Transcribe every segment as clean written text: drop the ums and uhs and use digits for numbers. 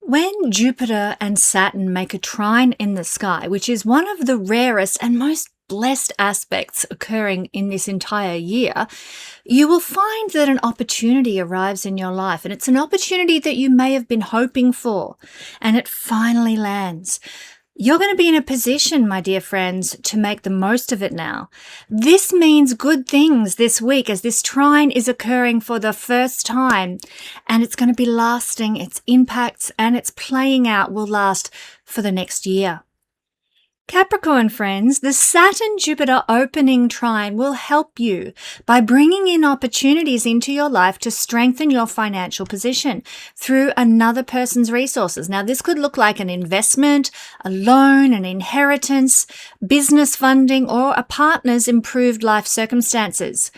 When Jupiter and Saturn make a trine in the sky, which is one of the rarest and most blessed aspects occurring in this entire year, you will find that an opportunity arrives in your life, and it's an opportunity that you may have been hoping for, and it finally lands. You're going to be in a position, my dear friends, to make the most of it now. This means good things this week as this trine is occurring for the first time, and it's going to be lasting. Its impacts and its playing out will last for the next year. Capricorn friends, the Saturn-Jupiter opening trine will help you by bringing in opportunities into your life to strengthen your financial position through another person's resources. Now, this could look like an investment, a loan, an inheritance, business funding, or a partner's improved life circumstances.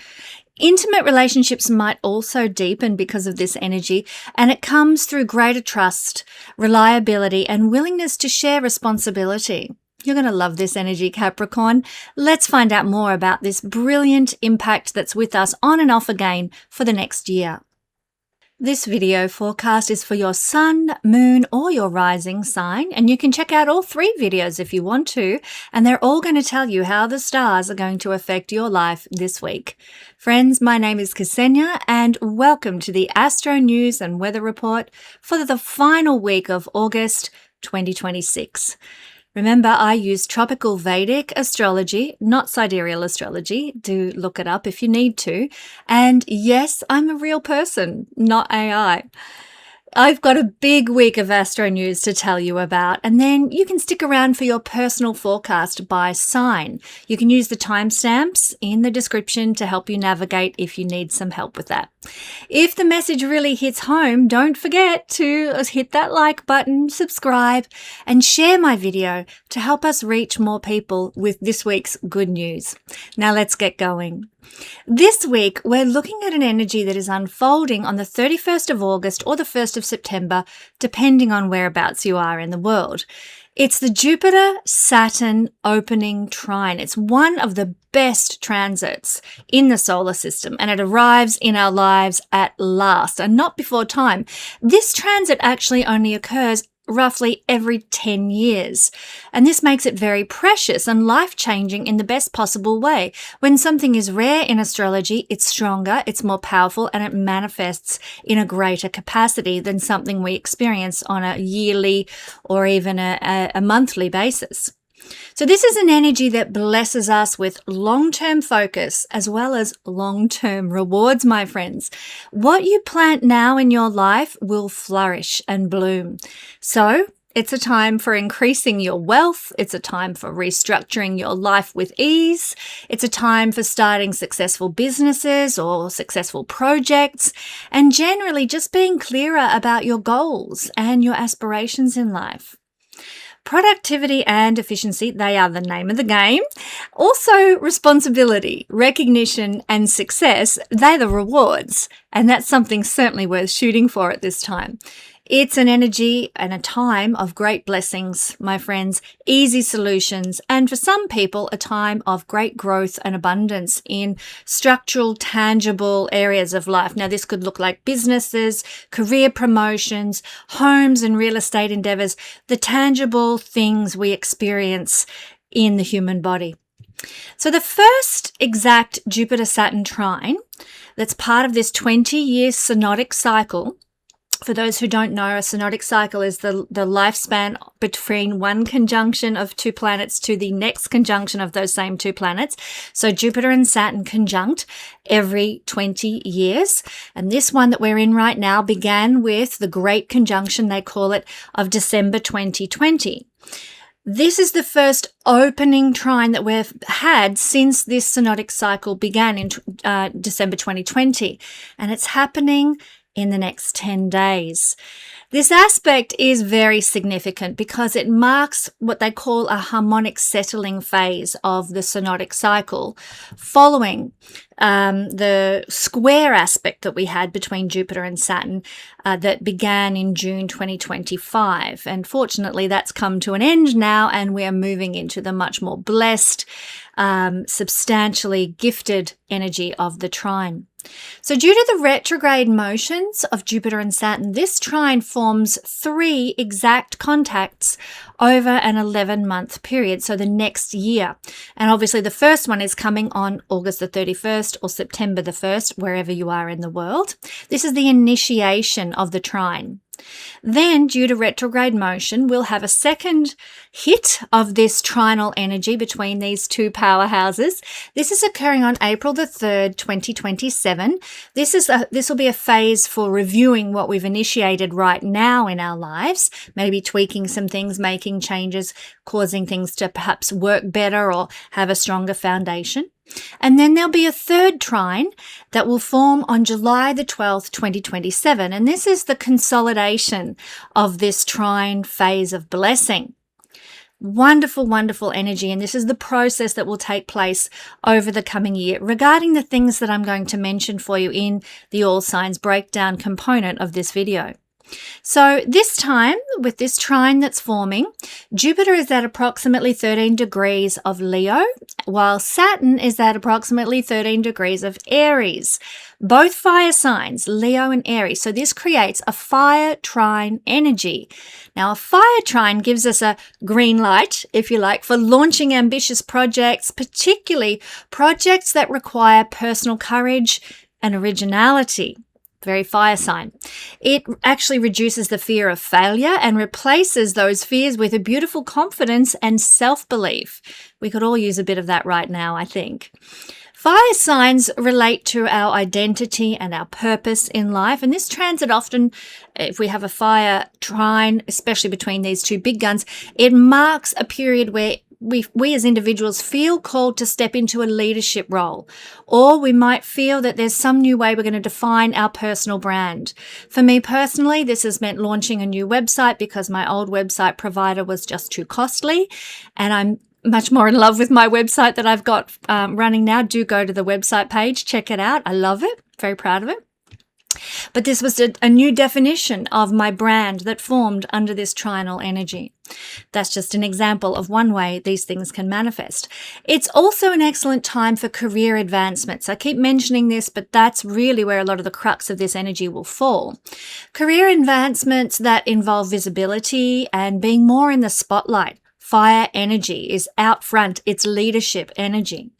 Intimate relationships might also deepen because of this energy, and it comes through greater trust, reliability, and willingness to share responsibility. You're going to love this energy, Capricorn. Let's find out more about this brilliant impact that's with us on and off again for the next year. This video forecast is for your sun, moon, or your rising sign, and you can check out all 3 videos if you want to, and they're all going to tell you how the stars are going to affect your life this week. Friends, my name is Ksenia, and welcome to the Astro News and Weather Report for the final week of August 2026. Remember, I use tropical Vedic astrology, not sidereal astrology. Do look it up if you need to. And yes, I'm a real person, not AI. I've got a big week of Astro News to tell you about, and then you can stick around for your personal forecast by sign. You can use the timestamps in the description to help you navigate if you need some help with that. If the message really hits home, don't forget to hit that like button, subscribe, and share my video to help us reach more people with this week's good news. Now let's get going. This week, we're looking at an energy that is unfolding on the 31st of August or the 1st of September, depending on whereabouts you are in the world. It's the Jupiter-Saturn opening trine. It's one of the best transits in the solar system, and it arrives in our lives at last, and not before time. This transit actually only occurs roughly every 10 years. And this makes it very precious and life-changing in the best possible way. When something is rare in astrology, it's stronger, it's more powerful, and it manifests in a greater capacity than something we experience on a yearly or even a monthly basis. So this is an energy that blesses us with long-term focus as well as long-term rewards, my friends. What you plant now in your life will flourish and bloom. So it's a time for increasing your wealth. It's a time for restructuring your life with ease. It's a time for starting successful businesses or successful projects, and generally just being clearer about your goals and your aspirations in life. Productivity and efficiency, they are the name of the game. Also, responsibility, recognition, and success, they're the rewards. And that's something certainly worth shooting for at this time. It's an energy and a time of great blessings, my friends, easy solutions, and for some people, a time of great growth and abundance in structural, tangible areas of life. Now, this could look like businesses, career promotions, homes and real estate endeavors, the tangible things we experience in the human body. So the first exact Jupiter-Saturn trine that's part of this 20-year synodic cycle. For those who don't know, a synodic cycle is the lifespan between one conjunction of 2 planets to the next conjunction of those same 2 planets. So Jupiter and Saturn conjunct every 20 years. And this one that we're in right now began with the Great Conjunction, they call it, of December 2020. This is the first opening trine that we've had since this synodic cycle began in December 2020. And it's happening in the next 10 days. This aspect is very significant because it marks what they call a harmonic settling phase of the synodic cycle following the square aspect that we had between Jupiter and Saturn that began in June 2025. And fortunately, that's come to an end now, and we are moving into the much more blessed, substantially gifted energy of the trine. So due to the retrograde motions of Jupiter and Saturn, this trine forms 3 exact contacts over an 11-month period, so the next year. And obviously the first one is coming on August the 31st or September the 1st, wherever you are in the world. This is the initiation of the trine. Then, due to retrograde motion, we'll have a second hit of this trinal energy between these 2 powerhouses. This is occurring on April the 3rd, 2027. This will be a phase for reviewing what we've initiated right now in our lives, maybe tweaking some things, making changes, causing things to perhaps work better or have a stronger foundation. And then there'll be a third trine that will form on July the 12th, 2027. And this is the consolidation of this trine phase of blessing. Wonderful, wonderful energy. And this is the process that will take place over the coming year regarding the things that I'm going to mention for you in the all signs breakdown component of this video. So this time, with this trine that's forming, Jupiter is at approximately 13 degrees of Leo, while Saturn is at approximately 13 degrees of Aries. Both fire signs, Leo and Aries. So this creates a fire trine energy. Now, a fire trine gives us a green light, if you like, for launching ambitious projects, particularly projects that require personal courage and originality. Very fire sign. It actually reduces the fear of failure and replaces those fears with a beautiful confidence and self-belief. We could all use a bit of that right now, I think. Fire signs relate to our identity and our purpose in life. And this transit often, if we have a fire trine, especially between these 2 big guns, it marks a period where we as individuals feel called to step into a leadership role, or we might feel that there's some new way we're going to define our personal brand. For me personally, this has meant launching a new website because my old website provider was just too costly, and I'm much more in love with my website that I've got running now. Do go to the website page, check it out. I love it, very proud of it. But this was a new definition of my brand that formed under this trinal energy. That's just an example of one way these things can manifest. It's also an excellent time for career advancements. I keep mentioning this, but that's really where a lot of the crux of this energy will fall. Career advancements that involve visibility and being more in the spotlight. Fire energy is out front. It's leadership energy.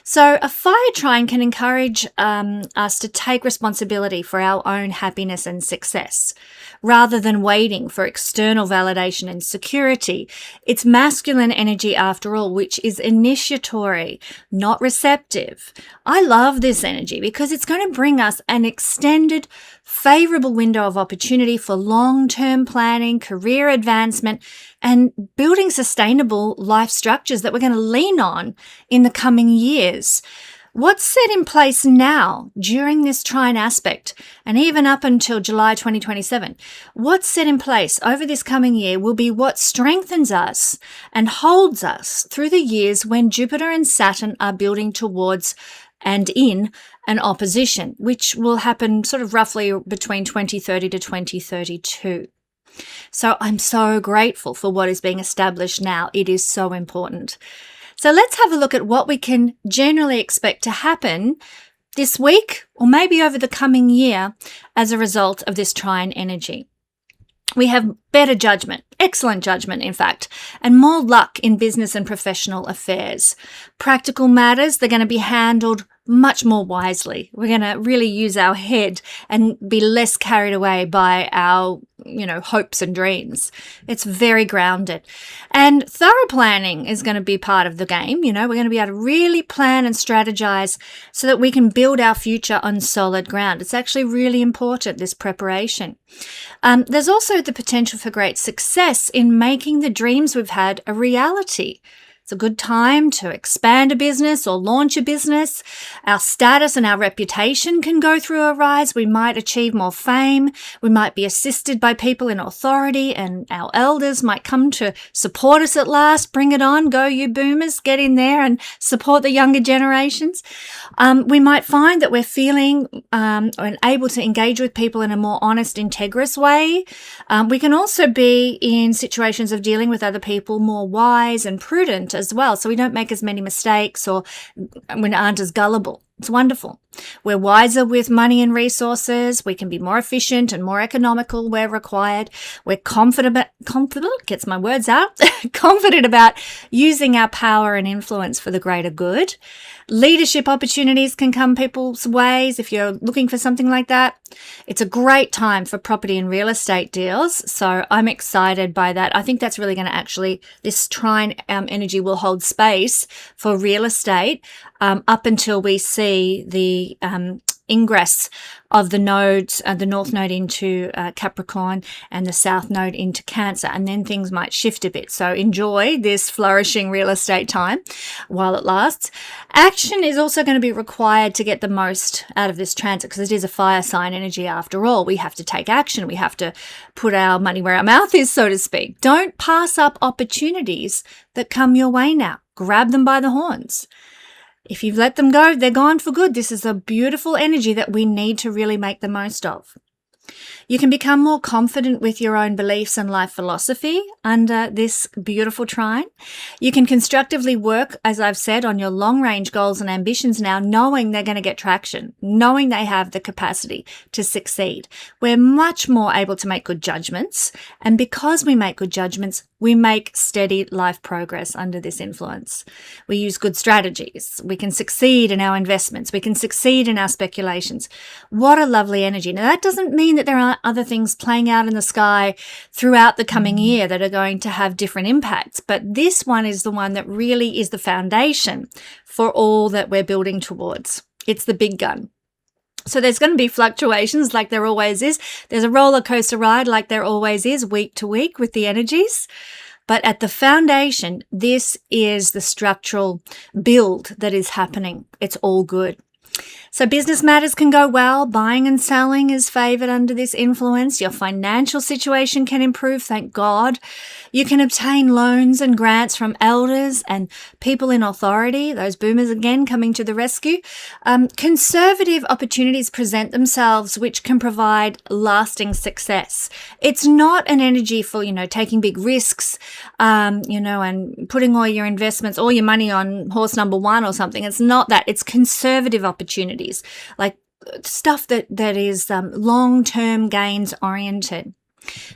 So a fire trine can encourage us to take responsibility for our own happiness and success, rather than waiting for external validation and security. It's masculine energy after all, which is initiatory, not receptive. I love this energy because it's going to bring us an extended, favorable window of opportunity for long-term planning, career advancement, and building sustainable life structures that we're going to lean on in the coming years. What's set in place now during this trine aspect, and even up until July 2027, what's set in place over this coming year will be what strengthens us and holds us through the years when Jupiter and Saturn are building towards and in an opposition, which will happen sort of roughly between 2030 to 2032. So I'm so grateful for what is being established now. It is so important. So let's have a look at what we can generally expect to happen this week or maybe over the coming year as a result of this trine energy. We have better judgment, excellent judgment, in fact, and more luck in business and professional affairs. Practical matters, they're going to be handled much more wisely. We're going to really use our head and be less carried away by our, hopes and dreams. It's very grounded. And thorough planning is going to be part of the game. We're going to be able to really plan and strategize so that we can build our future on solid ground. It's actually really important, this preparation. There's also the potential for great success in making the dreams we've had a reality. It's a good time to expand a business or launch a business. Our status and our reputation can go through a rise. We might achieve more fame. We might be assisted by people in authority, and our elders might come to support us at last. Bring it on. Go, you boomers. Get in there and support the younger generations. We might find that we're feeling and able to engage with people in a more honest, integrous way. We can also be in situations of dealing with other people more wise and prudent as well, so we don't make as many mistakes or we aren't as gullible. It's wonderful. We're wiser with money and resources. We can be more efficient and more economical where required. We're confident, gets my words out, confident about using our power and influence for the greater good. Leadership opportunities can come people's ways if you're looking for something like that. It's a great time for property and real estate deals. So I'm excited by that. I think that's really going to this trine energy will hold space for real estate up until we see the ingress of the nodes, the north node into Capricorn and the south node into Cancer, and then things might shift a bit. So enjoy this flourishing real estate time while it lasts. Action is also going to be required to get the most out of this transit because it is a fire sign energy after all. We have to take action. We have to put our money where our mouth is, so to speak. Don't pass up opportunities that come your way now. Grab them by the horns. If you've let them go, they're gone for good. This is a beautiful energy that we need to really make the most of. You can become more confident with your own beliefs and life philosophy under this beautiful trine. You can constructively work, as I've said, on your long-range goals and ambitions now, knowing they're going to get traction, knowing they have the capacity to succeed. We're much more able to make good judgments, and because we make good judgments, we make steady life progress under this influence. We use good strategies. We can succeed in our investments. We can succeed in our speculations. What a lovely energy. Now, that doesn't mean that there aren't other things playing out in the sky throughout the coming year that are going to have different impacts. But this one is the one that really is the foundation for all that we're building towards. It's the big gun. So there's going to be fluctuations like there always is. There's a roller coaster ride like there always is week to week with the energies. But at the foundation, this is the structural build that is happening. It's all good. So business matters can go well. Buying and selling is favored under this influence. Your financial situation can improve, thank God. You can obtain loans and grants from elders and people in authority, those boomers again coming to the rescue. Conservative opportunities present themselves which can provide lasting success. It's not an energy for, taking big risks, and putting all your investments, all your money on horse number one or something. It's not that. It's conservative opportunities, like stuff that is long-term gains oriented.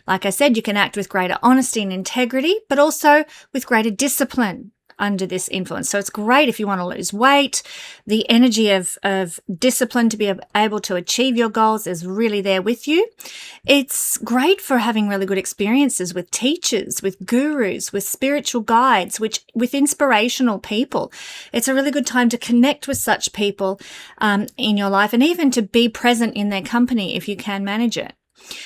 Like I said, you can act with greater honesty and integrity, but also with greater discipline under this influence. So it's great if you want to lose weight. The energy of discipline to be able to achieve your goals is really there with you. It's great for having really good experiences with teachers, with gurus, with spiritual guides, with inspirational people. It's a really good time to connect with such people in your life and even to be present in their company if you can manage it.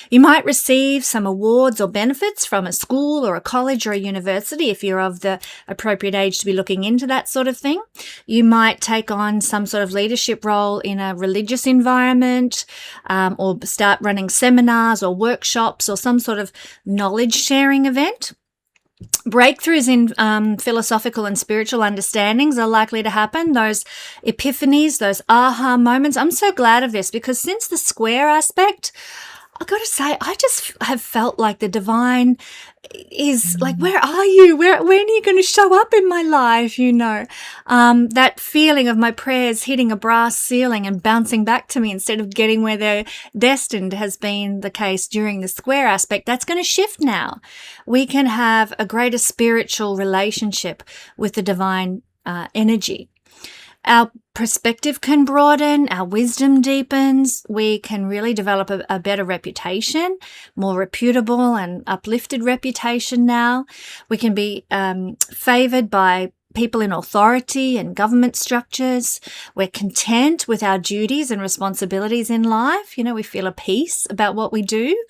You might receive some awards or benefits from a school or a college or a university if you're of the appropriate age to be looking into that sort of thing. You might take on some sort of leadership role in a religious environment, or start running seminars or workshops or some sort of knowledge sharing event. Breakthroughs in philosophical and spiritual understandings are likely to happen. Those epiphanies, those aha moments. I'm so glad of this because since the square aspect, I got to say, I just have felt like the divine is like, where are you? When are you going to show up in my life? That feeling of my prayers hitting a brass ceiling and bouncing back to me instead of getting where they're destined has been the case during the square aspect. That's going to shift now. We can have a greater spiritual relationship with the divine energy. Our perspective can broaden, our wisdom deepens, we can really develop a better reputation, more reputable and uplifted reputation now. We can be favored by people in authority and government structures. We're content with our duties and responsibilities in life. We feel a peace about what we do.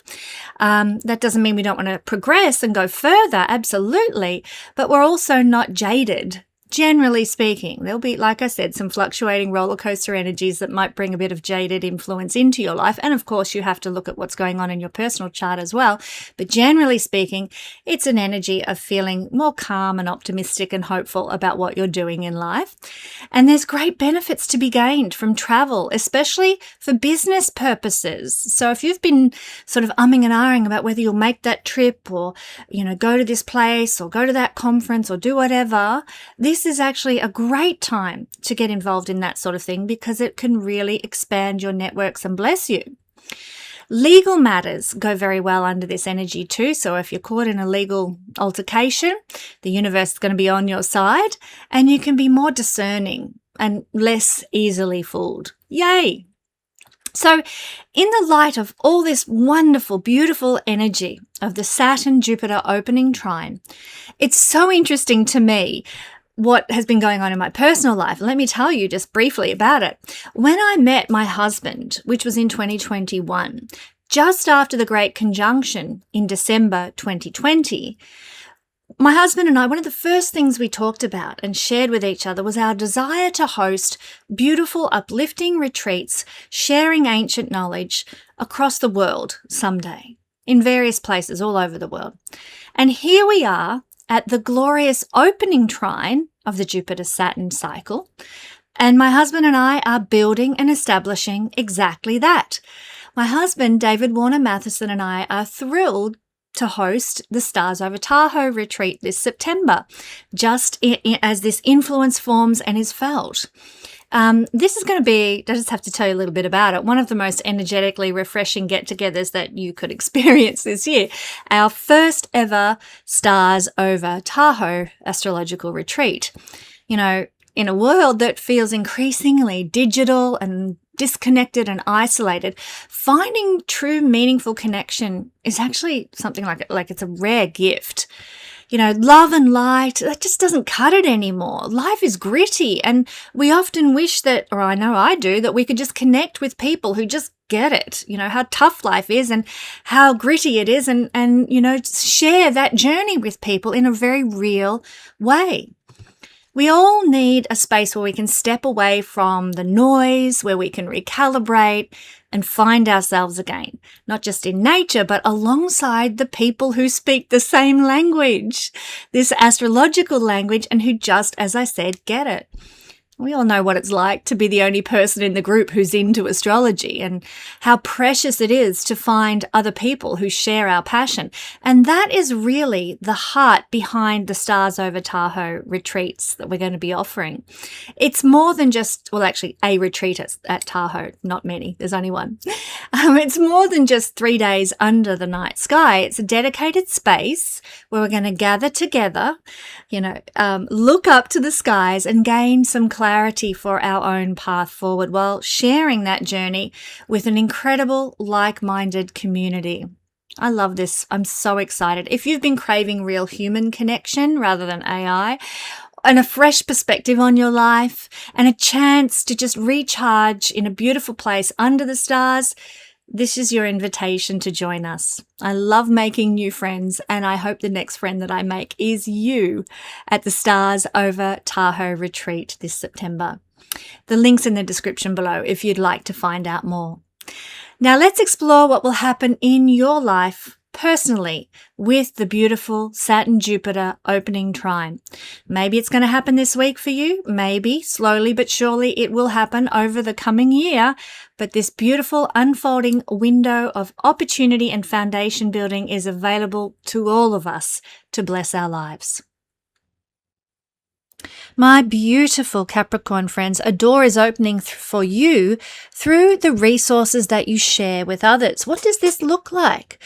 That doesn't mean we don't want to progress and go further, absolutely, but we're also not jaded. Generally speaking, there'll be, like I said, some fluctuating roller coaster energies that might bring a bit of jaded influence into your life. And of course, you have to look at what's going on in your personal chart as well. But generally speaking, it's an energy of feeling more calm and optimistic and hopeful about what you're doing in life. And there's great benefits to be gained from travel, especially for business purposes. So if you've been sort of umming and ahhing about whether you'll make that trip or, go to this place or go to that conference or do whatever, this this is actually a great time to get involved in that sort of thing because it can really expand your networks and bless you. Legal matters go very well under this energy too. So if you're caught in a legal altercation, the universe is going to be on your side and you can be more discerning and less easily fooled. Yay! So in the light of all this wonderful, beautiful energy of the Saturn-Jupiter opening trine, it's so interesting to me what has been going on in my personal life. Let me tell you just briefly about it. When I met my husband, which was in 2021, just after the Great Conjunction in December 2020, my husband and I, one of the first things we talked about and shared with each other was our desire to host beautiful, uplifting retreats, sharing ancient knowledge across the world someday, in various places all over the world. And here we are at the glorious opening trine of the Jupiter-Saturn cycle, and my husband and I are building and establishing exactly that. My husband, David Warner Matheson, and I are thrilled to host the Stars Over Tahoe retreat this September, just as this influence forms and is felt. This is going to be, I just have to tell you a little bit about it, one of the most energetically refreshing get-togethers that you could experience this year. Our first ever Stars Over Tahoe astrological retreat. You know, in a world that feels increasingly digital and disconnected and isolated, finding true meaningful connection is actually something like it's a rare gift. You know, love and light, that just doesn't cut it anymore. Life is gritty, and we often wish that, or I know I do, that we could just connect with people who just get it, you know, how tough life is and how gritty it is, and you know, share that journey with people in a very real way. We all need a space where we can step away from the noise, where we can recalibrate and find ourselves again, not just in nature, but alongside the people who speak the same language, this astrological language, and who just, as I said, get it. We all know what it's like to be the only person in the group who's into astrology, and how precious it is to find other people who share our passion. And that is really the heart behind the Stars Over Tahoe retreats that we're going to be offering. It's more than just, well, actually a retreat at Tahoe, not many, there's only one. It's more than just 3 days under the night sky. It's a dedicated space where we're going to gather together, you know, look up to the skies and gain some clarity for our own path forward while sharing that journey with an incredible like-minded community. I love this. I'm so excited. If you've been craving real human connection rather than AI, and a fresh perspective on your life, and a chance to just recharge in a beautiful place under the stars, this is your invitation to join us. I love making new friends, and I hope the next friend that I make is you at the Stars Over Tahoe retreat this September. The link's in the description below if you'd like to find out more. Now let's explore what will happen in your life personally with the beautiful Saturn-Jupiter opening trine. Maybe it's going to happen this week for you. Maybe slowly but surely it will happen over the coming year. But this beautiful unfolding window of opportunity and foundation building is available to all of us to bless our lives. My beautiful Capricorn friends, a door is opening for you through the resources that you share with others. What does this look like?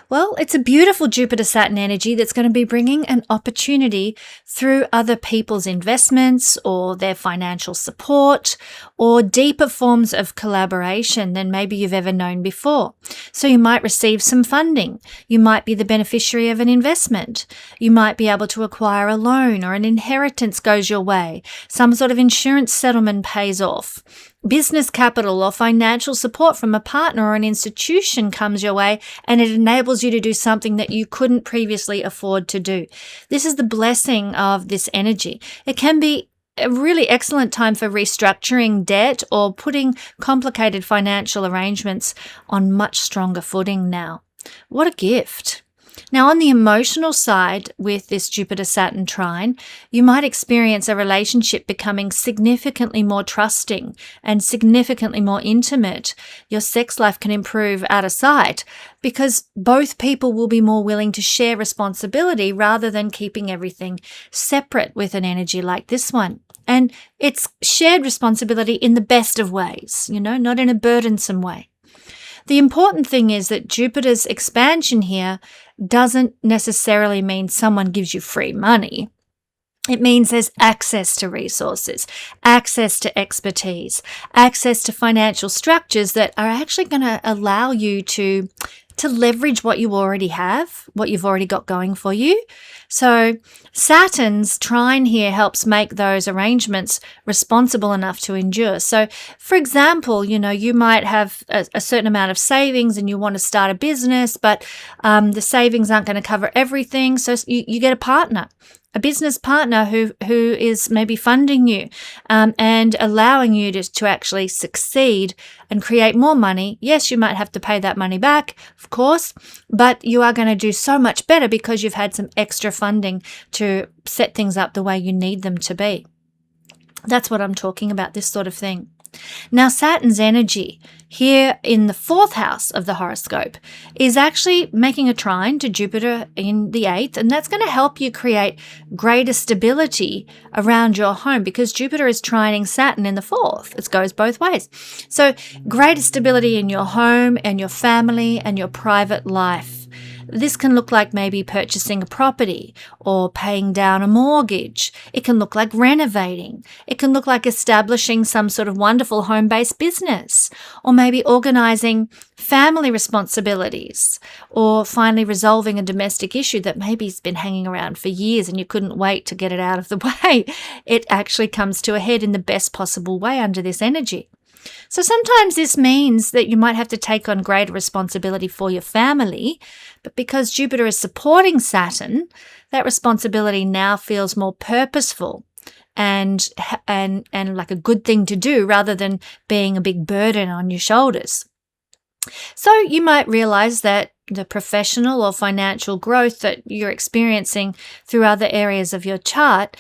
Well, it's a beautiful Jupiter-Saturn energy that's going to be bringing an opportunity through other people's investments or their financial support or deeper forms of collaboration than maybe you've ever known before. So you might receive some funding. You might be the beneficiary of an investment. You might be able to acquire a loan, or an inheritance goes your way. Some sort of insurance settlement pays off. Business capital or financial support from a partner or an institution comes your way, and it enables you to do something that you couldn't previously afford to do. This is the blessing of this energy. It can be a really excellent time for restructuring debt or putting complicated financial arrangements on much stronger footing now. What a gift. Now, on the emotional side, with this Jupiter Saturn trine, you might experience a relationship becoming significantly more trusting and significantly more intimate. Your sex life can improve out of sight because both people will be more willing to share responsibility rather than keeping everything separate with an energy like this one. And it's shared responsibility in the best of ways, not in a burdensome way. The important thing is that Jupiter's expansion here doesn't necessarily mean someone gives you free money. It means there's access to resources, access to expertise, access to financial structures that are actually going to allow you to leverage what you already have, what you've already got going for you. So Saturn's trine here helps make those arrangements responsible enough to endure. So, for example, you might have a certain amount of savings and you want to start a business, but the savings aren't going to cover everything. So you get a partner. A business partner who is maybe funding you and allowing you to actually succeed and create more money. Yes, you might have to pay that money back, of course, but you are going to do so much better because you've had some extra funding to set things up the way you need them to be. That's what I'm talking about, this sort of thing. Now, Saturn's energy here in the 4th house of the horoscope is actually making a trine to Jupiter in the 8th, and that's going to help you create greater stability around your home because Jupiter is trining Saturn in the 4th. It goes both ways. So greater stability in your home and your family and your private life. This can look like maybe purchasing a property or paying down a mortgage. It can look like renovating. It can look like establishing some sort of wonderful home-based business, or maybe organizing family responsibilities, or finally resolving a domestic issue that maybe has been hanging around for years and you couldn't wait to get it out of the way. It actually comes to a head in the best possible way under this energy. So sometimes this means that you might have to take on greater responsibility for your family, but because Jupiter is supporting Saturn, that responsibility now feels more purposeful and like a good thing to do rather than being a big burden on your shoulders. So you might realize that the professional or financial growth that you're experiencing through other areas of your chart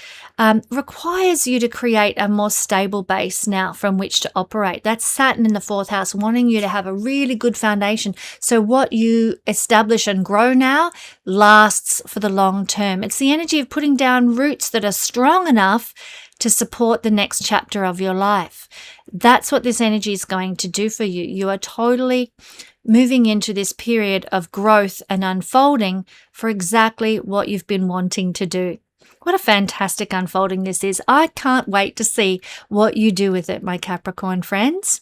requires you to create a more stable base now from which to operate. That's Saturn in the 4th house, wanting you to have a really good foundation. So what you establish and grow now lasts for the long term. It's the energy of putting down roots that are strong enough to support the next chapter of your life. That's what this energy is going to do for you. You are totally moving into this period of growth and unfolding for exactly what you've been wanting to do. What a fantastic unfolding this is. I can't wait to see what you do with it, my Capricorn friends.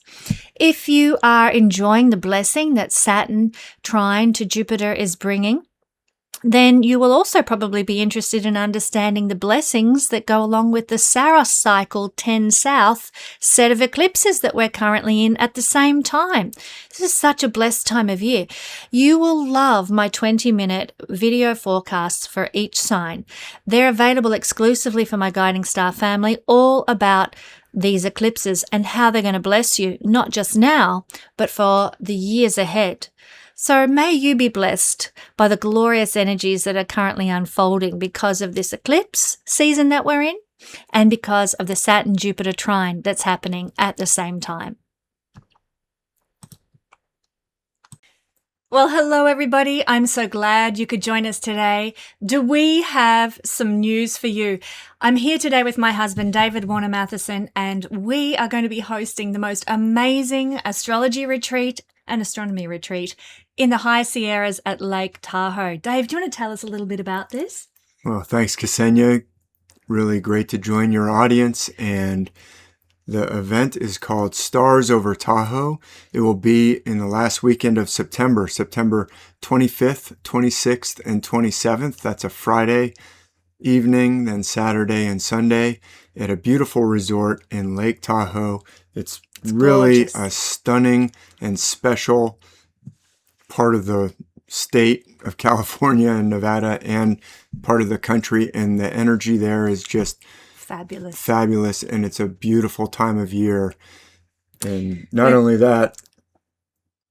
If you are enjoying the blessing that Saturn trine to Jupiter is bringing, then you will also probably be interested in understanding the blessings that go along with the Saros cycle 10 South set of eclipses that we're currently in at the same time. This is such a blessed time of year. You will love my 20-minute video forecasts for each sign. They're available exclusively for my guiding star family, all about these eclipses and how they're going to bless you, not just now, but for the years ahead. So may you be blessed by the glorious energies that are currently unfolding because of this eclipse season that we're in and because of the Saturn-Jupiter trine that's happening at the same time. Well, hello, everybody. I'm so glad you could join us today. Do we have some news for you? I'm here today with my husband, David Warner Matheson, and we are going to be hosting the most amazing astrology retreat and astronomy retreat in the High Sierras at Lake Tahoe. Dave, do you want to tell us a little bit about this? Well, thanks, Ksenia. Really great to join your audience. And the event is called Stars Over Tahoe. It will be in the last weekend of September, September 25th, 26th, and 27th. That's a Friday evening, then Saturday and Sunday at a beautiful resort in Lake Tahoe. It's really gorgeous. A stunning and special part of the state of California and Nevada and part of the country, and the energy there is just fabulous, and it's a beautiful time of year. And not only that,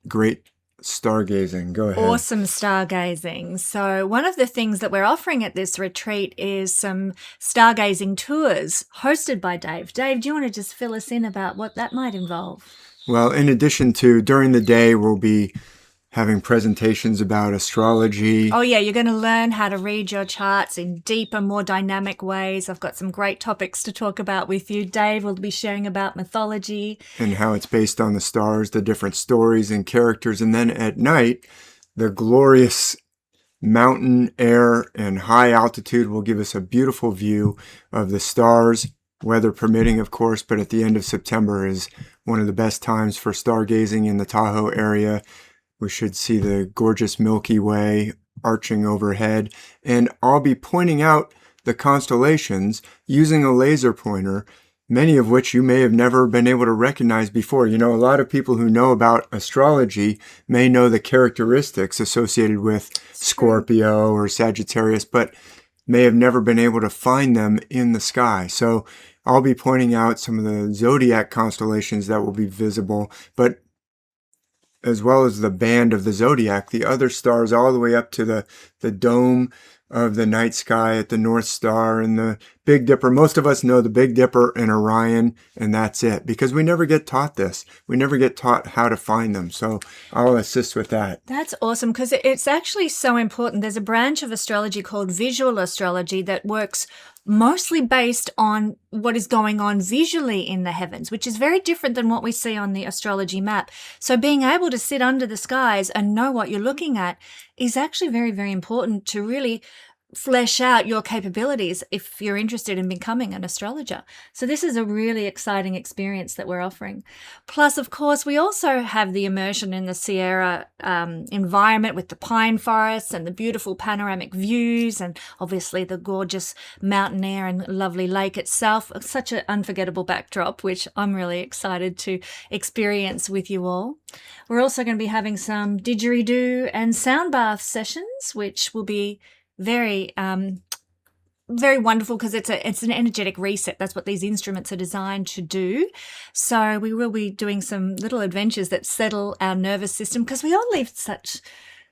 great stargazing. Go ahead. Awesome stargazing. So one of the things that we're offering at this retreat is some stargazing tours hosted by Dave. Dave, do you want to just fill us in about what that might involve? Well, in addition to during the day, we'll be having presentations about astrology. Oh yeah, you're going to learn how to read your charts in deeper, more dynamic ways. I've got some great topics to talk about with you. Dave will be sharing about mythology. And how it's based on the stars, the different stories and characters. And then at night, the glorious mountain air and high altitude will give us a beautiful view of the stars, weather permitting, of course, but at the end of September is one of the best times for stargazing in the Tahoe area. We should see the gorgeous Milky Way arching overhead, and I'll be pointing out the constellations using a laser pointer, many of which you may have never been able to recognize before. You know, a lot of people who know about astrology may know the characteristics associated with Scorpio or Sagittarius, but may have never been able to find them in the sky. So I'll be pointing out some of the zodiac constellations that will be visible, but as well as the band of the zodiac, the other stars all the way up to the dome of the night sky at the North Star and the Big Dipper. Most of us know the Big Dipper and Orion, and that's it, because we never get taught this. We never get taught how to find them. So I'll assist with that. That's awesome, because it's actually so important. There's a branch of astrology called visual astrology that works mostly based on what is going on visually in the heavens, which is very different than what we see on the astrology map. So being able to sit under the skies and know what you're looking at is actually very, very important to really flesh out your capabilities if you're interested in becoming an astrologer. So this is a really exciting experience that we're offering. Plus, of course, we also have the immersion in the Sierra environment with the pine forests and the beautiful panoramic views, and obviously the gorgeous mountain air and lovely lake itself. Such an unforgettable backdrop, which I'm really excited to experience with you all. We're also going to be having some didgeridoo and sound bath sessions, which will be very wonderful, because it's an energetic reset. That's what these instruments are designed to do. So we will be doing some little adventures that settle our nervous system, because we all live such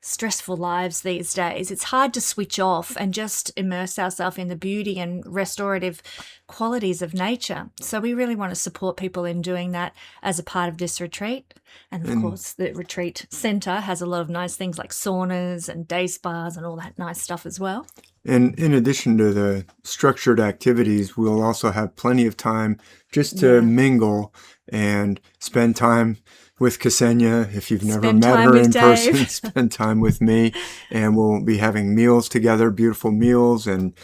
stressful lives these days. It's hard to switch off and just immerse ourselves in the beauty and restorative qualities of nature. So we really want to support people in doing that as a part of this retreat. And of course, the retreat centre has a lot of nice things like saunas and day spas and all that nice stuff as well. And in addition to the structured activities, we'll also have plenty of time just to mingle and spend time with Ksenia. If you've never met her in person, spend time with me. And we'll be having meals together, beautiful meals. And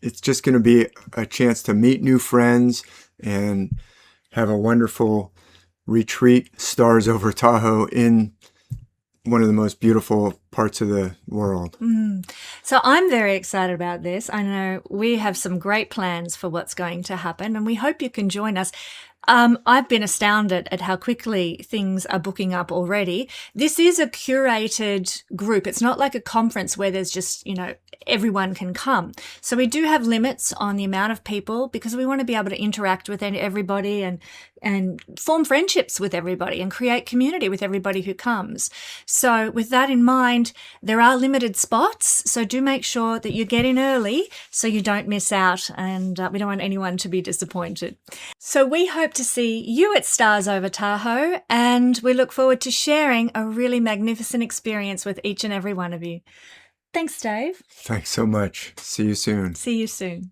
it's just going to be a chance to meet new friends and have a wonderful retreat, stars over Tahoe, in one of the most beautiful parts of the world. So I'm very excited about this. I know we have some great plans for what's going to happen, and we hope you can join us. I've been astounded at how quickly things are booking up already. This is a curated group. It's not like a conference where there's just, everyone can come. So we do have limits on the amount of people, because we want to be able to interact with everybody and form friendships with everybody and create community with everybody who comes. So with that in mind, there are limited spots. So do make sure that you get in early so you don't miss out, and we don't want anyone to be disappointed. So we hope to see you at Stars Over Tahoe, and we look forward to sharing a really magnificent experience with each and every one of you. Thanks, Dave. Thanks so much. See you soon. See you soon.